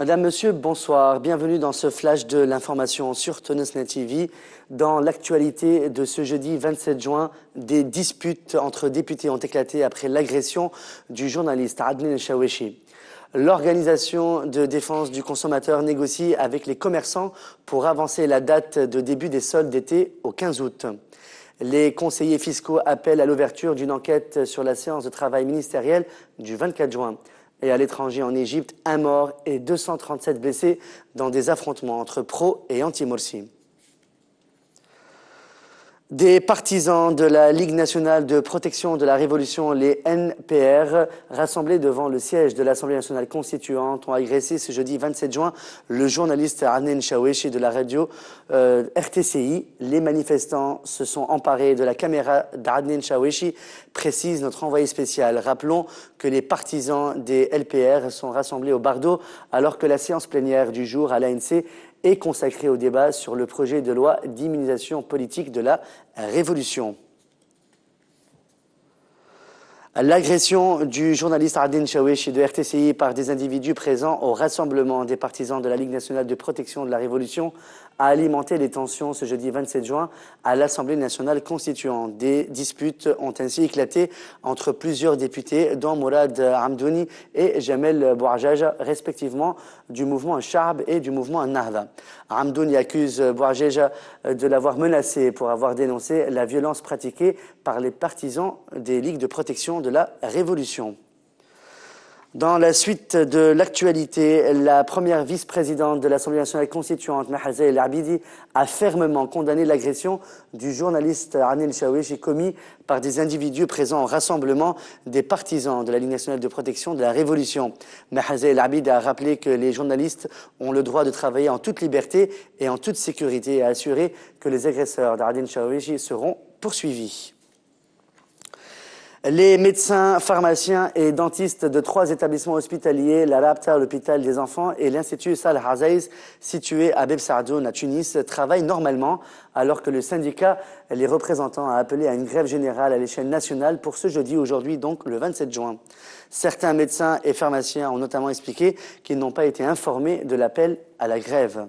Madame, Monsieur, bonsoir. Bienvenue dans ce flash de l'information sur Tonosnet TV. Dans l'actualité de ce jeudi 27 juin, des disputes entre députés ont éclaté après l'agression du journaliste Adnan Chaouechi. L'organisation de défense du consommateur négocie avec les commerçants pour avancer la date de début des soldes d'été au 15 août. Les conseillers fiscaux appellent à l'ouverture d'une enquête sur la séance de travail ministérielle du 24 juin. Et à l'étranger, en Égypte, un mort et 237 blessés dans des affrontements entre pro et anti-Morsi. Des partisans de la Ligue nationale de protection de la Révolution, les NPR, rassemblés devant le siège de l'Assemblée nationale constituante, ont agressé ce jeudi 27 juin le journaliste Adnan Chaouechi de la radio RTCI. Les manifestants se sont emparés de la caméra d'Adnan Chaouechi, précise notre envoyé spécial. Rappelons que les partisans des LPR sont rassemblés au Bardo alors que la séance plénière du jour à l'ANC est consacré au débat sur le projet de loi d'immunisation politique de la Révolution. L'agression du journaliste Adnan Chaouechi de RTCI par des individus présents au rassemblement des partisans de la Ligue nationale de protection de la Révolution a alimenté les tensions ce jeudi 27 juin à l'Assemblée nationale constituante. Des disputes ont ainsi éclaté entre plusieurs députés, dont Mourad Hamdouni et Jamel Bouajaja, respectivement du mouvement Charb et du mouvement Nahda. Hamdouni accuse Bouajaja de l'avoir menacé pour avoir dénoncé la violence pratiquée par les partisans des ligues de protection de la Révolution. Dans la suite de l'actualité, la première vice-présidente de l'Assemblée nationale constituante, Mahaza El Abidi, a fermement condamné l'agression du journaliste Adnan Chaouechi commis par des individus présents au rassemblement des partisans de la Ligue nationale de protection de la Révolution. Mahaza El Abidi a rappelé que les journalistes ont le droit de travailler en toute liberté et en toute sécurité et a assuré que les agresseurs d'Adnan Chaouechi seront poursuivis. Les médecins, pharmaciens et dentistes de 3 établissements hospitaliers, la Rabta, l'hôpital des enfants et l'Institut Salah Azaïs, situé à Beb Saadoun, à Tunis, travaillent normalement alors que le syndicat, les représentants, a appelé à une grève générale à l'échelle nationale pour ce jeudi, aujourd'hui donc le 27 juin. Certains médecins et pharmaciens ont notamment expliqué qu'ils n'ont pas été informés de l'appel à la grève.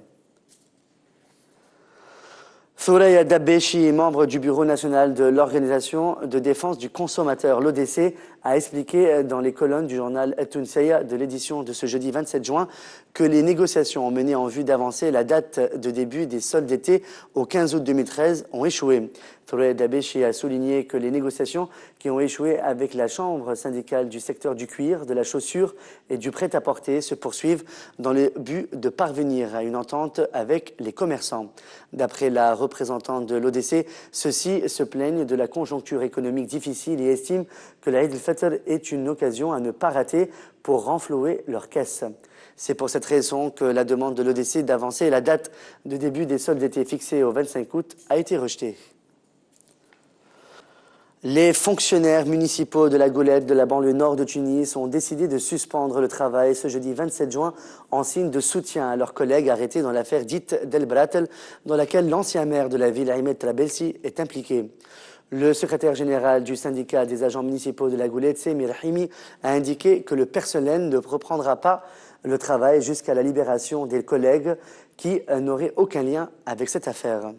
Thoraya Dabbechi, membre du bureau national de l'Organisation de défense du consommateur, l'ODC, a expliqué dans les colonnes du journal Tunisaya de l'édition de ce jeudi 27 juin que les négociations menées en vue d'avancer la date de début des soldes d'été au 15 août 2013 ont échoué. Thoraya Dabbechi a souligné que les négociations qui ont échoué avec la chambre syndicale du secteur du cuir, de la chaussure et du prêt-à-porter se poursuivent dans le but de parvenir à une entente avec les commerçants. D'après la représentante de l'ODC, ceux-ci se plaignent de la conjoncture économique difficile et estiment que la Eid al-Fitr est une occasion à ne pas rater pour renflouer leurs caisses. C'est pour cette raison que la demande de l'ODC d'avancer la date de début des soldes d'été fixée au 25 août a été rejetée. Les fonctionnaires municipaux de la Goulette de la banlieue nord de Tunis ont décidé de suspendre le travail ce jeudi 27 juin en signe de soutien à leurs collègues arrêtés dans l'affaire dite d'El Bratel, dans laquelle l'ancien maire de la ville, Ahmed Trabelsi, est impliqué. Le secrétaire général du syndicat des agents municipaux de la Goulette, Semir Himi, a indiqué que le personnel ne reprendra pas le travail jusqu'à la libération des collègues qui n'auraient aucun lien avec cette affaire.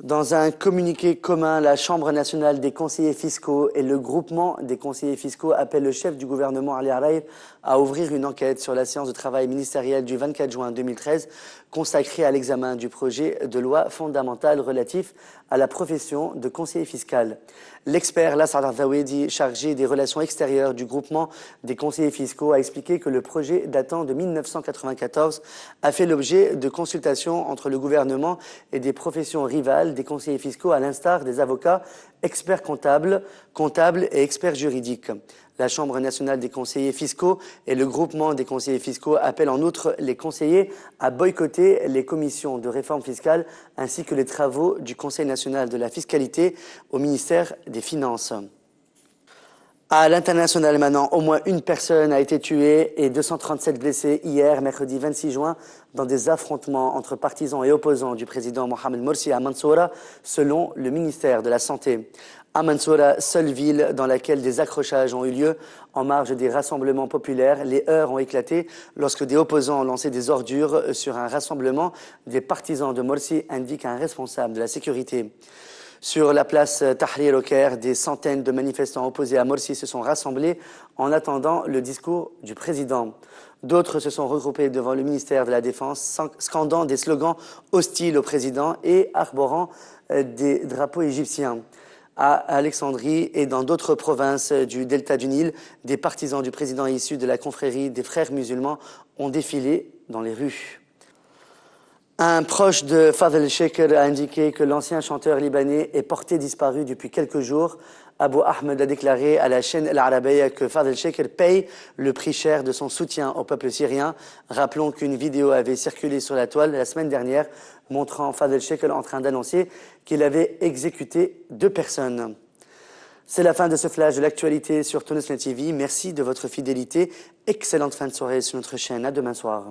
Dans un communiqué commun, la Chambre nationale des conseillers fiscaux et le groupement des conseillers fiscaux appellent le chef du gouvernement, Ali Araïf, à ouvrir une enquête sur la séance de travail ministérielle du 24 juin 2013 consacrée à l'examen du projet de loi fondamentale relatif à la profession de conseiller fiscal. L'expert Lassar Zawedi, chargé des relations extérieures du groupement des conseillers fiscaux, a expliqué que le projet datant de 1994 a fait l'objet de consultations entre le gouvernement et des professions rivales des conseillers fiscaux, à l'instar des avocats, experts comptables et experts juridiques. La Chambre nationale des conseillers fiscaux et le groupement des conseillers fiscaux appellent en outre les conseillers à boycotter les commissions de réforme fiscale ainsi que les travaux du Conseil national de la fiscalité au ministère des Finances. À l'international maintenant, au moins une personne a été tuée et 237 blessés hier, mercredi 26 juin, dans des affrontements entre partisans et opposants du président Mohamed Morsi à Mansoura, selon le ministère de la Santé. À Mansoura, seule ville dans laquelle des accrochages ont eu lieu en marge des rassemblements populaires, les heurts ont éclaté lorsque des opposants ont lancé des ordures sur un rassemblement des partisans de Morsi, indique un responsable de la sécurité. Sur la place Tahrir au Caire, des centaines de manifestants opposés à Morsi se sont rassemblés en attendant le discours du président. D'autres se sont regroupés devant le ministère de la Défense, scandant des slogans hostiles au président et arborant des drapeaux égyptiens. À Alexandrie et dans d'autres provinces du delta du Nil, des partisans du président issus de la confrérie des frères musulmans ont défilé dans les rues. Un proche de Fadel Shaker a indiqué que l'ancien chanteur libanais est porté disparu depuis quelques jours. Abu Ahmed a déclaré à la chaîne El Arabiya que Fadel Shaker paye le prix cher de son soutien au peuple syrien. Rappelons qu'une vidéo avait circulé sur la toile la semaine dernière montrant Fadel Shaker en train d'annoncer qu'il avait exécuté 2 personnes. C'est la fin de ce flash de l'actualité sur Tunisnet TV. Merci de votre fidélité. Excellente fin de soirée sur notre chaîne. À demain soir.